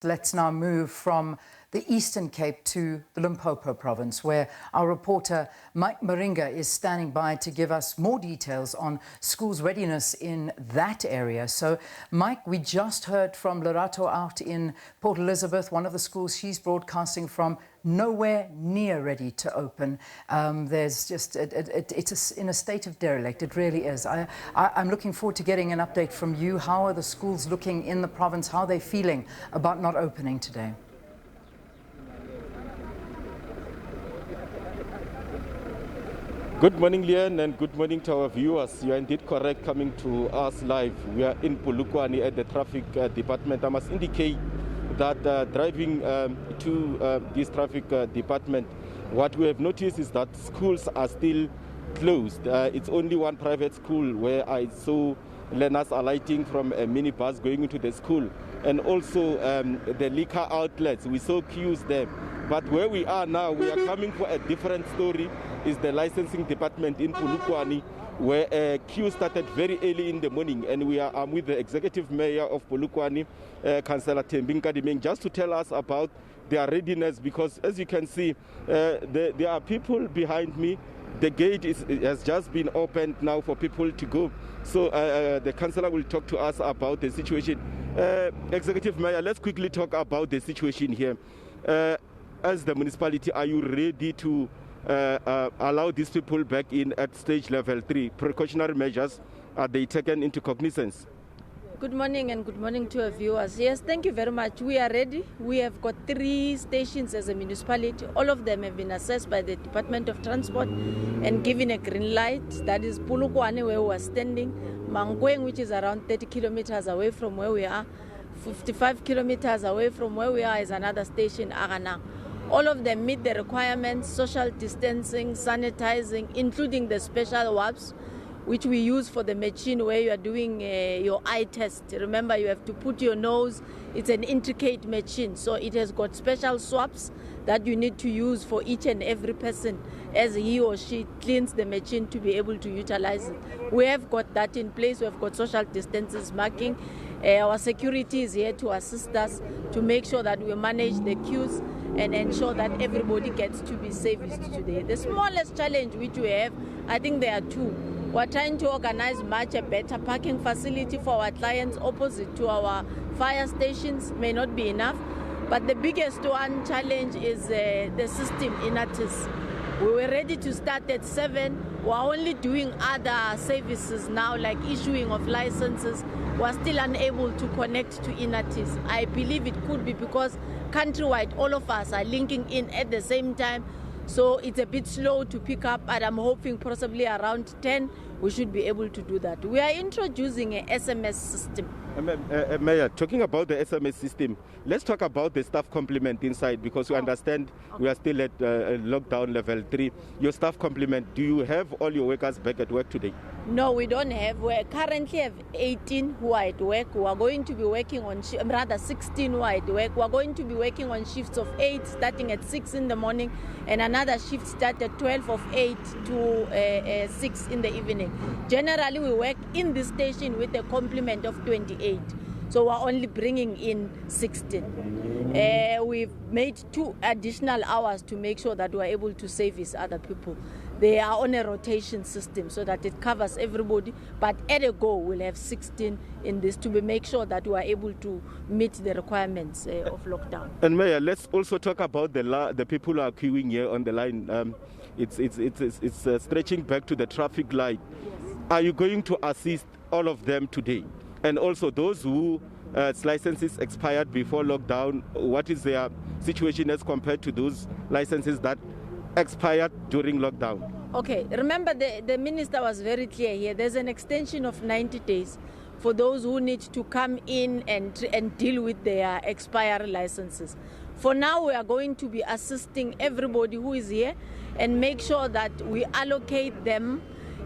Let's now move from the Eastern Cape to the Limpopo Province, where our reporter Mike Maringa is standing by to give us more details on schools' readiness in that area. So, Mike, we just heard from Lerato out in Port Elizabeth, one of the schools she's broadcasting from, nowhere near ready to open. There's just, it's in a state of derelict, it really is. I'm looking forward to getting an update from you. How are the schools looking in the province? How are they feeling about not opening today? Good morning, Leanne, and good morning to our viewers. You are indeed correct coming to us live. We are in Polokwane at the traffic department. I must indicate that driving to this traffic department, what we have noticed is that schools are still closed. It's only one private school where I saw learners alighting from a minibus going into the school, and also the liquor outlets. We saw queues there. But where we are now, we are coming for a different story. Is the licensing department in Polokwane, where a queue started very early in the morning, and we are with the executive mayor of Polokwane, Councillor Thembi Nkadimeng, just to tell us about their readiness, because as you can see, there are people behind me. The gate has just been opened now for people to go. So the councillor will talk to us about the situation. Executive Mayor, let's quickly talk about the situation here. As the municipality, are you ready to allow these people back in at stage level 3? Precautionary measures, are they taken into cognizance? Good morning and good morning to our viewers. Yes, thank you very much. We are ready. We have got 3 stations as a municipality. All of them have been assessed by the Department of Transport and given a green light. That is Polokwane, where we are standing, Mankweng, which is around 30 kilometers away from where we are, 55 kilometers away from where we are is another station, Aranang. All of them meet the requirements: social distancing, sanitizing, including the special wipes, which we use for the machine where you are doing your eye test. Remember, you have to put your nose. It's an intricate machine, so it has got special swabs that you need to use for each and every person as he or she cleans the machine to be able to utilize it. We have got that in place. We have got social distances marking. Our security is here to assist us to make sure that we manage the queues and ensure that everybody gets to be serviced today. The smallest challenge which we have, I think there are 2. We're trying to organize much a better parking facility for our clients opposite to our fire stations. May not be enough, but the biggest one challenge is the system in Atis. We were ready to start at 7. We're only doing other services now, like issuing of licenses. We're still unable to connect to Inatis. I believe it could be because countrywide, all of us are linking in at the same time. So it's a bit slow to pick up, but I'm hoping possibly around 10, we should be able to do that. We are introducing an SMS system. Mayor, talking about the SMS system, let's talk about the staff complement inside, because we understand we are still at lockdown level 3. Your staff complement, do you have all your workers back at work today? No, we don't have. We currently have 18 who are at work. We are going to be working on, 16 who are at work. We are going to be working on shifts of 8 starting at 6 in the morning, and another shift start at 12 of 8 to 6 in the evening. Generally, we work in this station with a complement of 28. So we're only bringing in 16. We've made 2 additional hours to make sure that we're able to service other people. They are on a rotation system so that it covers everybody, but at a go we'll have 16 in this to make sure that we are able to meet the requirements of lockdown. And Mayor, let's also talk about the people who are queuing here on the line. It's stretching back to the traffic light. Yes. Are you going to assist all of them today? And also those who licenses expired before lockdown, what is their situation as compared to those licenses that expired during lockdown? Okay, remember the minister was very clear here. There's an extension of 90 days for those who need to come in and deal with their expired licenses. For now, we are going to be assisting everybody who is here and make sure that we allocate them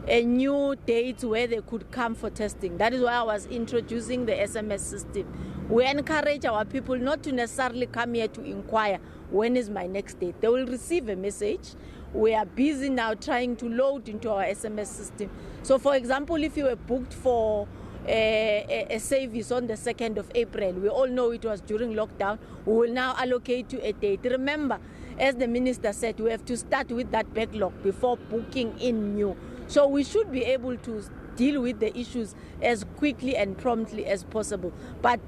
a new date where they could come for testing. That is why I was introducing the SMS system. We encourage our people not to necessarily come here to inquire, when is my next date? They will receive a message. We are busy now trying to load into our SMS system. So for example, if you were booked for a service on the 2nd of April. We all know it was during lockdown. We will now allocate you a date. Remember, as the minister said, we have to start with that backlog before booking in new. So we should be able to deal with the issues as quickly and promptly as possible. But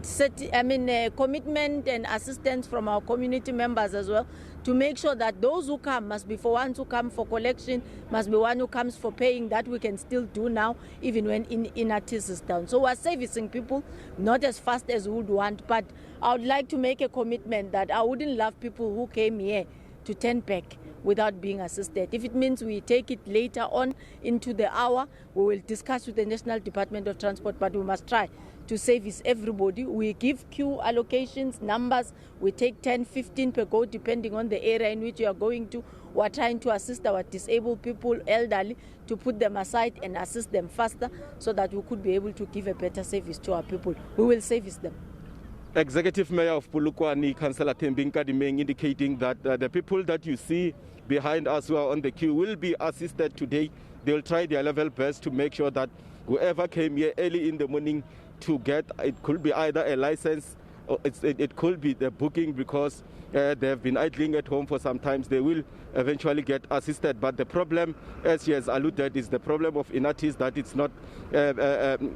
commitment and assistance from our community members as well, to make sure that those who come must be for ones who come for collection, must be one who comes for paying. That we can still do now, even when Inatis is down. So we're servicing people, not as fast as we would want, but I would like to make a commitment that I wouldn't love people who came here to turn back without being assisted. If it means we take it later on into the hour, we will discuss with the National Department of Transport, but we must try to service everybody. We give queue allocations, numbers. We take 10, 15 per go, depending on the area in which you are going to. We're trying to assist our disabled people, elderly, to put them aside and assist them faster so that we could be able to give a better service to our people. We will service them. Executive Mayor of Polokwane, Councillor Thembinka Dimeng, indicating that the people that you see behind us who are on the queue will be assisted today. They will try their level best to make sure that whoever came here early in the morning to get, it could be either a license or it could be the booking, because they have been idling at home for some time. They will eventually get assisted. But the problem, as she has alluded, is the problem of Inatis, that it's not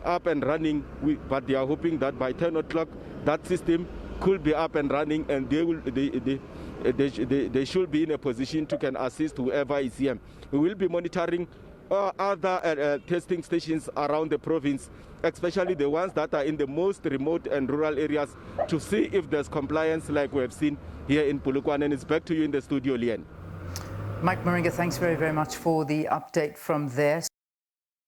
up and running. But they are hoping that by 10 o'clock that system could be up and running, and they should be in a position to can assist whoever is here. We will be monitoring other testing stations around the province, especially the ones that are in the most remote and rural areas, to see if there's compliance like we have seen here in Polokwane. And it's back to you in the studio, Lian. Mike Maringa, thanks very, very much for the update from there.